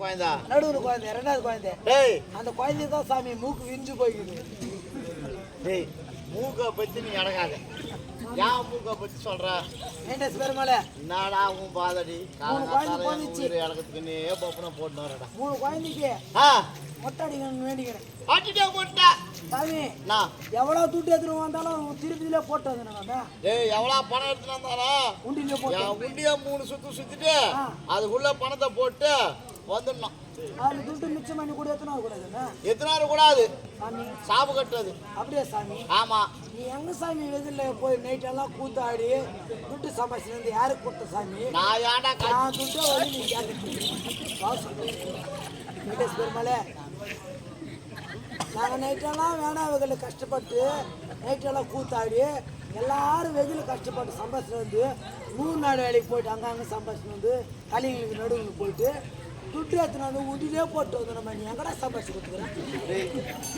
குழந்தை நடுவுல குழந்தை ரெண்டாவது குழந்தை. டேய் அந்த குழந்தை தான் சாமி மூக்கு விரிஞ்சு போய்க்குது. டேய் மூக்க பத்தி நீ அடங்காத. ஏன் மூக்க பத்தி சொல்ற? மெயின்டெஸ் பெருமாளே என்னடா உன் பாதடி காலங்காத்தால இடத்துக்கு நீ பப்பனை போட்டு வரடா. 3 குழந்தைக்கு ஆ மொட்டை அடிக்கணும்னு வேண்டிக்கிறேன். அடிட்டே போட்டா சாமி நான் எவ்வளவு துட்டு எடுத்துட்டு வந்தாலும் திருப்பதியிலே போட்டு வந்தேன். டேய் எவ்வளவு பணம் எடுத்துட்டு வந்தாலும் உண்டியிலே போட்டு உண்டியா 3 சுத்திட்டு அதுக்குள்ள பணத்தை போட்டு வந்துடணும். அது துட்டு மிச்சம் பண்ணி கூட எத்தனை கூடாதுண்ணா? எத்தனை கூடாது சாமி சாப்பு கட்டுறது. அப்படியே சாமி. ஆமா நீ எங்க சாமி வெளியில் போய் நைட்டெல்லாம் கூத்தாடி துட்டு சம்பாதிச்சு யாருக்கு கொடுத்த சாமி? நான் ஏன்டா நான் துட்டை வந்து நீ கேட்க பெருமாளே நாங்கள் நைட்டெல்லாம் வேணாவர்களை கஷ்டப்பட்டு நைட்டெல்லாம் கூத்தாடி எல்லாரும் வெயில் கஷ்டப்பட்டு சம்பாதிச்சுட்டு வந்து 3 நாள் வேலைக்கு போயிட்டு அங்கங்கே சம்பாதிச்சுட்டு வந்து கலிங்களுக்கு நடுவில் போயிட்டு துட்டு எடுத்துன்னு வந்து உண்டிலே போட்டு வந்து நம்ம நீ எங்கடா சம்பாதிச்சு கொடுத்துக்கிறேன்?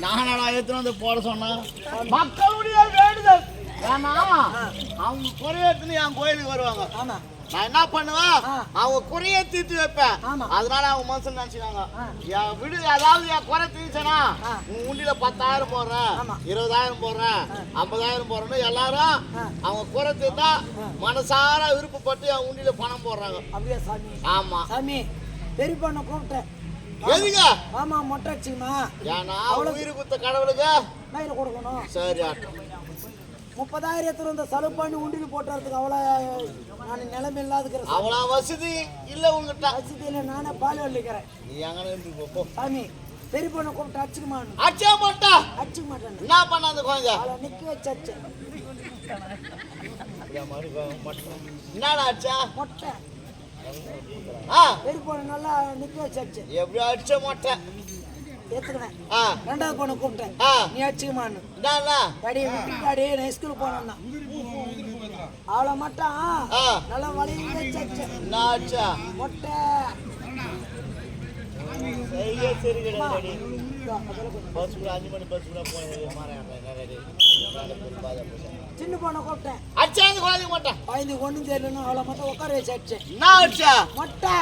நானடா எடுத்துன்னு வந்து போட சொன்னேன். மக்களுடைய வேண்டுதல் ஏன்னா அவங்க குறையத்துன்னு என் கோயிலுக்கு வருவாங்க. ஆமாம் நான் என்ன பண்ணுவேன் அவங்க குறைய தீர்த்து வைப்பேன். அதனால அவங்க மனசுல நினைச்சுக்காங்க என் விடு அதாவது என் குறை தீர்ச்சனா உன் உண்டியில 10,000 போடுறேன் 20,000 போடுறேன் 50,000 போடுறேன்னு எல்லாரும் அவங்க குறை தீர்த்தா மனசார விருப்பப்பட்டு என் உண்டியில பணம் போடுறாங்க. அப்படியே சாமி. ஆமா சாமி பெரிய பண்ண கூப்பிட்டேன். எதுங்க? ஆமா மொட்டை அடிச்சுமா ஏன்னா உயிர் குத்த கடவுளுக்கு கையில கொடுக்கணும். சரி 30,000 எடுத்துட்டு வந்த செலவு பண்ணி உண்டியில் போட்டுறதுக்கு அவ்வளோ நான் நிலைமை இல்லாதுக்கிறேன். அவ்வளோ வசதி இல்லை உங்ககிட்ட. வசதி இல்லை நானே பால் வலிக்கிறேன். நீ எங்கே இருந்து சாமி பெரிய பொண்ணை கூப்பிட்டு அடிச்சுக்குமான்னு. அடிச்சா மாட்டா அடிச்சுக்க மாட்டேன். என்ன பண்ண அந்த குழந்தை அவளை நிற்க வச்சாச்சு. என்னடா அடிச்சா மொட்டை ஆ பெரிய பொண்ணு நல்லா நிற்க வச்சாச்சு. எப்படி அடிச்ச மொட்டை ஏத்துக்கினேன். ரெண்டாவது பொண்ணை கூப்பிட்டேன் நீ அடிச்சுக்குமான்னு. டாடி டாடி நான் ஸ்கூலுக்கு போனேன்னா அவளை மட்டும் நல்லா வளைய வச்சாச்சு. மொட்டை சரி கிடையாது. 5 மணி பஸ் கூட சின்ன பொண்ணை கூப்பிட்டேன் அடிச்சாந்து குழந்தைங்க மாட்டேன். குழந்தைக்கு ஒன்றும் தெரியலன்னு அவளை மட்டும் உட்கார வச்சு அடிச்சேன். என்ன அடிச்சா மொட்டை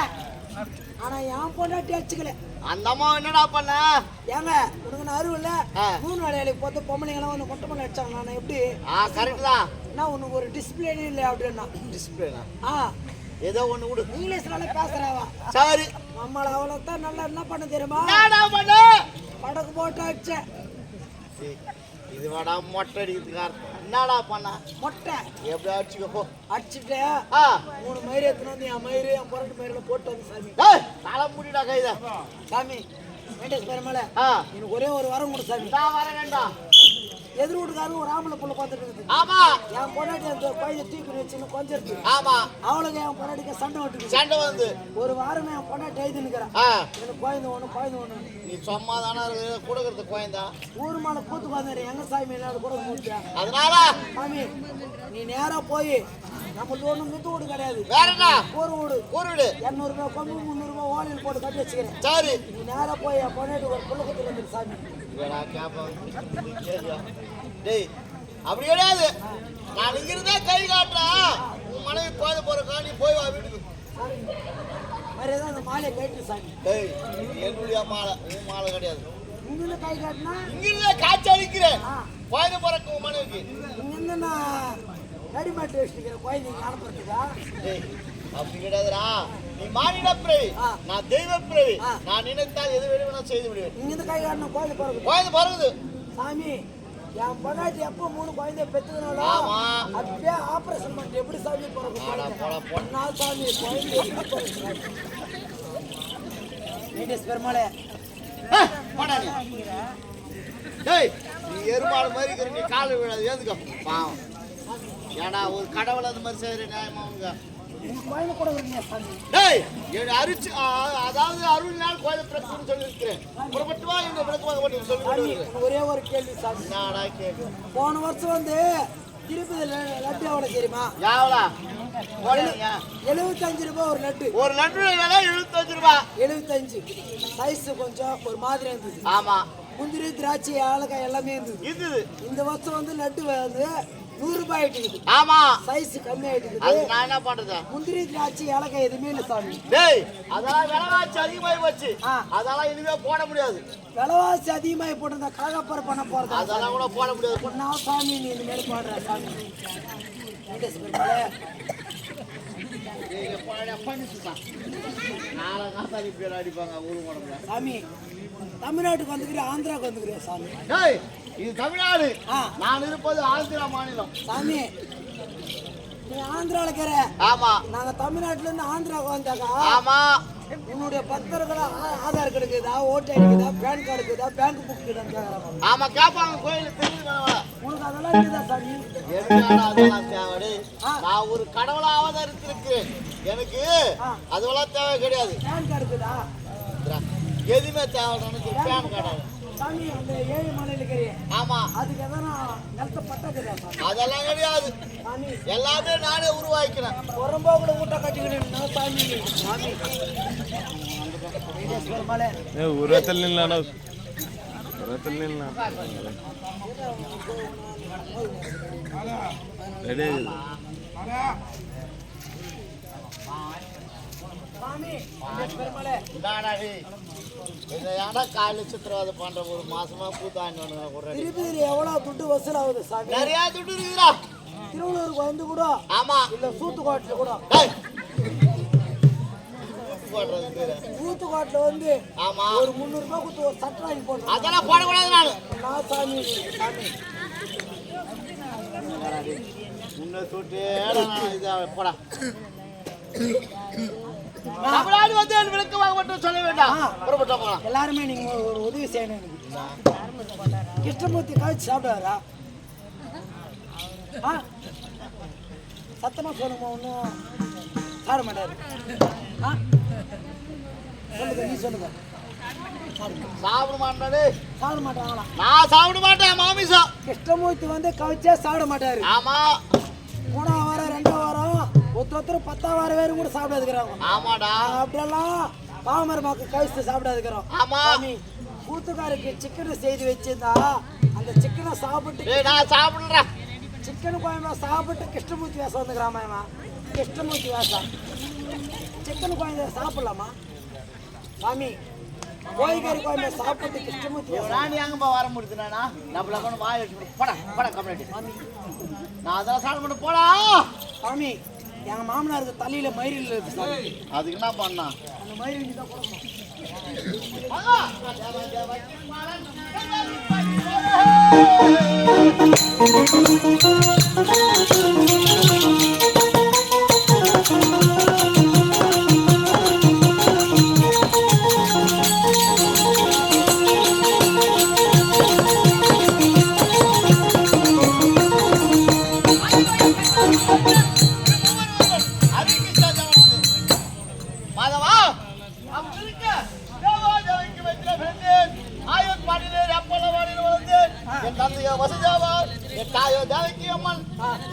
ஆனா என் பொண்டாட்டி அடிச்சுக்கல. அந்த அம்மா என்னடா பண்ண? ஏங்க உனக்கு நான் அருள் இல்ல 3 நாள் வேலைக்கு போத்த பொம்பளைங்களாம் வந்து மொட்டை பண்ண அடிச்சாங்க. நான் எப்படி கரெக்ட் தான். என்ன உனக்கு ஒரு டிசிப்ளினே இல்லை அப்படின்னா? டிசிப்ளினா ஏதோ ஒண்ணு விடு. இங்கிலீஷ்னால பேசுறாவா? சரி நம்மள அவளை தான் நல்லா என்ன பண்ண தெரியுமா? படக்கு போட்டு அடிச்சேன். இது வாடா மொட்டை அடிக்கிறதுக்கு என்னடா பண்ண? மொட்டை எப்படி அடிச்சுக்கப்போ அடிச்சுட்டு 3 மயிறு எடுத்துன்னு வந்து என் மயிறு என் பொருட்டு மயிரில போட்டு வந்து சாமி தலை முடிடா கைதா சாமி மெயின்டெஸ் பெருமாளே எனக்கு ஒரே ஒரு வரம் கொடு சாமி. வர வேண்டாம். எதிர் வீட்டுக்காரங்க ஒரு ஆம்பளை புள்ள பார்த்துட்டு இருக்குது. ஆமா என் பொண்டாட்டி அந்த பையனை தூக்கி வச்சுன்னு கொஞ்சம் இருக்கு. ஆமா அவளுக்கு என் பொண்டாட்டிக்கு சண்டை வந்து ஒரு வாரம் என் பொண்டாட்டி எழுதி நிற்கிறேன். எனக்கு குழந்தை ஒண்ணு நீ சும்மா தானே கொடுக்கறது குழந்தை ஊர் மேல கூத்து பாந்தாரு எங்க சாமி இல்லாத கூட முடிச்சா. அதனால சாமி நீ நேரா போய் நம்மளுக்கு ஒண்ணும் மித்து வீடு கிடையாது. வேற என்ன ஒரு வீடு 200 ரூபாய் கொம்பு 300 ரூபாய் ஓலையில் போட்டு கட்டி வச்சுக்கிறேன். சரி நீ நேரா போய் என் பொண்டாட்டி ஒரு புள்ள குத்து வந்துரு சாமி. டேய் அப்படி கிடையாது. நான் இங்கிருந்தா கை காட்டுறேன். உன் மனைவி கோயில போறக்கா நீ போய் வா வீட்டுக்கு. வேற ஏதாவது அந்த மாலையை கட்டி சாமி. டேய் என்னுடைய மாலை உன் மாலை கிடையாது. இங்கிருந்து கை காட்டினா இங்கிருந்தா காய்ச்சி அடிக்கிறேன். கோயில போறக்கு உன் மனைவிக்கு இங்கிருந்து நான் ரெடிமேட் வச்சுக்கிறேன் கோயிலுக்கு அனுப்புறதுக்கா? அப்படி கிடையாதுடா. நீ மானிட பிறவி நான் தெய்வ பிறவி. நான் நினைத்தால் எது வேணும்னா செய்து விடுவேன். இங்கிருந்து கை காட்டினா கோயில் பிறகுது சாமி. என் பொண்டாட்டி எப்போ 3 குழந்தைய பெற்றதுனால அப்படியே ஆபரேஷன் பண்ணிட்டு எப்படி சாமி பிறகு நாள் சாமி குழந்தை பெருமாளே நீ எருமாடு மாதிரி இருக்கிற நீ காலை விழாது ஏந்துக்கோ பாவம். ஏன்னா ஒரு கடவுள் அந்த மாதிரி செய்யற நியாயமா அவங்க அரிச்சு அதாவது அருள் நாள் கோயில பிரச்சனை சொல்லியிருக்கிறேன். புறப்பட்டு வா இந்த விளக்கு சொல்லி ஒரே ஒரு கேள்வி சாமி. நாடா கேள்வி. போன வருஷம் வந்து திருப்பதி லட்டு எவ்வளவு தெரியுமா? எவ்வளோ? 75 ரூபாய் ஒரு லட்டு. ஒரு லட்டு விலை 75 ரூபாய். 75 சைஸ் கொஞ்சம் ஒரு மாதிரி இருந்தது. ஆமா முந்திரி திராட்சை ஏலக்காய் எல்லாமே இருந்தது. இந்த வருஷம் வந்து லட்டு வந்து 100 ரூபாய் ஆயிட்டு ஆமா சைஸ் கம்மி ஆயிட்டு அது நான் என்ன பண்றது முந்திரி திராட்சை ஏலக்காய் எதுவுமே இல்லை சாமி டேய் அதெல்லாம் விலைவாசி அதிகமாகி போச்சு அதெல்லாம் இனிமே போட முடியாது விலைவாசி அதிகமாகி போட்டு காகப்பர் பண்ண போறது அதெல்லாம் கூட போட முடியாது நான் சாமி நீ இந்த மாதிரி பாடுற சாமி பெருமாளே சாமி தமிழ்நாட்டுக்கு வந்துக்கிறேன் ஆந்திராவுக்கு வந்துக்கிறேன் சாமி இது தமிழ்நாடு நான் இருப்பது ஆந்திரா மாநிலம் சாமி நீ ஆந்திரால இருக்கிற ஆமா நாங்க தமிழ்நாட்டுல இருந்து ஆந்திராவுக்கு வந்தாக்கா ஆமா உன்னுடைய பத்திரங்கள ஆதார் கார்டு இருக்குதா ஓட்டு ஐடி இருக்குதா பேன் கார்டு இருக்குதா பேங்க் புக் இருக்குதா ஆமா கேட்பாங்க கோயிலுக்கு தெரியுது உனக்கு அதெல்லாம் இருக்குதா சாமி அதெல்லாம் தேவை நான் ஒரு கடவுளை அவதரித்திருக்கிறேன் எனக்கு அதெல்லாம் தேவை கிடையாது பேன் கார்டு இருக்குதா எதுவுமே தேவை எனக்கு பேன் கார்டு சாமி அந்த ஏழு மலையில இருக்கிறீ ஆமா அதுக்கு எதனா நிலத்த பட்டா தெரியாது அதெல்லாம் கிடையாது சாமி எல்லாமே நானே உருவாக்கினேன் புறம்போக்குல ஊட்ட கட்டிக்கிறேன் நான் சாமி சாமி பெருமாளே உரத்தில் நில்லானா உரத்தில் நில்லா ரெடி சாமி பெருமாளே நானாடி என்ன காலையில் சித்திரவதை பண்ற ஒரு மாசமா கூத்தாண்டி திருப்பதி எவ்வளவு துட்டு வசூல் ஆகுது சாமி நிறைய துட்டு இருக்குதா திருவள்ளூருக்கு வந்து கூட ஆமா இல்ல சூத்துக்கோட்டில் கூட சூத்துக்கோட்டில் வந்து ஆமா ஒரு 300 ரூபாய் கொடுத்து ஒரு சட்டை வாங்கி போடுறேன் அதெல்லாம் போடக்கூடாது நான் சாமி சாமி முன்ன சுட்டு போடா தமிழ்நாடு வந்து என் விளக்கு வாங்க மட்டும் சொல்ல வேண்டாம் புறப்பட்டா போலாம் எல்லாருமே நீங்க ஒரு உதவி செய்யணும் எனக்கு கிருஷ்ணமூர்த்தி காய்ச்சி சாப்பிடுவாரா சத்தமா சொல்லுமா ஒன்றும் சாப்பிட மாட்டாரு சொல்லுங்க நீ சொல்லுங்க சாப்பிட மாட்டாரு சாப்பிட மாட்டாங்களா நான் சாப்பிட மாட்டேன் மாமிசம் கிருஷ்ணமூர்த்தி வந்து கவிச்சா சாப்பிட மாட்டாரு ஆமா 3ஆம் வாரம் 2ஆம் வாரம் ஒருத்தர் 10ஆம் வாரம் வேறு கூட சாப்பிடாதுக்கிறாங்க ஆமாடா அப்படியெல்லாம் பாமரமாக்கு கவிச்சு சாப்பிடாதுக்கிறோம் ஆமா கூத்துக்காருக்கு சிக்கனை செய்து வச்சிருந்தா அந்த சிக்கனை சாப்பிட்டு நான் சாப்பிடுறேன் சிக்கன் குழம்பு சாப்பிட்டு கிருஷ்ணமூர்த்தி வேஷம் வந்துக்கிறாமா கிருஷ்ணமூர்த்தி வேஷம் சிக்கன் குழம்பு சாப்பிடலாமா சாமி கோழிக்கறி குழம்பு சாப்பிட்டு கிருஷ்ணமூர்த்தி ராணி அங்கப்பா வர முடியுதுனா நம்மள கொண்டு வாய் வச்சு போட கம்ப்ளைண்ட் நான் அதான் சாப்பிட மாட்டேன் போடா சாமி எங்க மாமனாருக்கு தலையில மயிரில் இருக்கு சாமி அதுக்கு என்ன பண்ணா அந்த மயிரில் தான் கொடுக்கணும்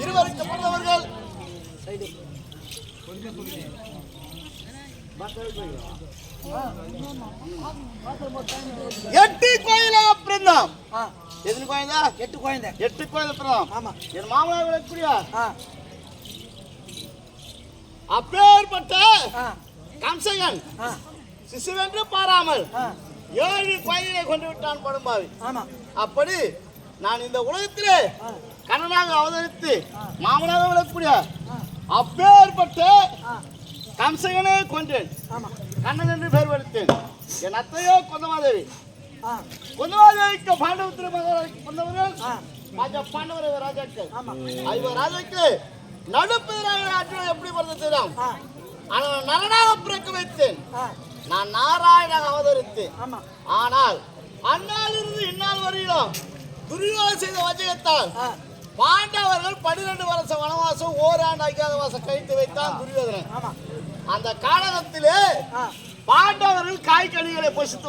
இருவருக்கு பிறந்தவர்கள் எட்டு கோயில பிறந்தோம் எத்தனை கோயிலா 8 கோயில 8 கோயில பிறந்தோம் ஆமா என் மாமனார் எப்படியா அப்பேற்பட்ட கம்சகன் சிசுவென்று பாராமல் 7 கோயிலை கொண்டு விட்டான் படும்பாவி ஆமா அப்படி நான் இந்த உலகத்திலே கண்ணனாக அவதரித்து மாமனாக விளக்கூடிய அப்பேற்பட்ட கம்சகனே கொன்றேன் கண்ணன் என்று பெயர் கொடுத்தேன் என் அத்தையோ குந்தமாதேவி குந்தமாதேவிக்கு பாண்டவத்திர கொண்டவர்கள் பாண்டவர் ராஜாக்கள் 5 ராஜாக்கு நடுப்பெயராக எப்படி பிறந்த தெரியும் ஆனால் நரனாக பிறக்க வைத்தேன் நான் நாராயணாக அவதரித்தேன் ஆனால் அந்நாளிலிருந்து இந்நாள் வரையிலும் துரியோதனன் செய்த வஞ்சகத்தால் பாண்டவர்கள் 12 வருஷம் வனவாசம் ஓராண்டு அஜ்ஞாதவாசம் கழித்து வைத்தான் துரியோதனன் அந்த காலகத்திலே பாண்டவர்கள் காய்கனிகளை பொசித்து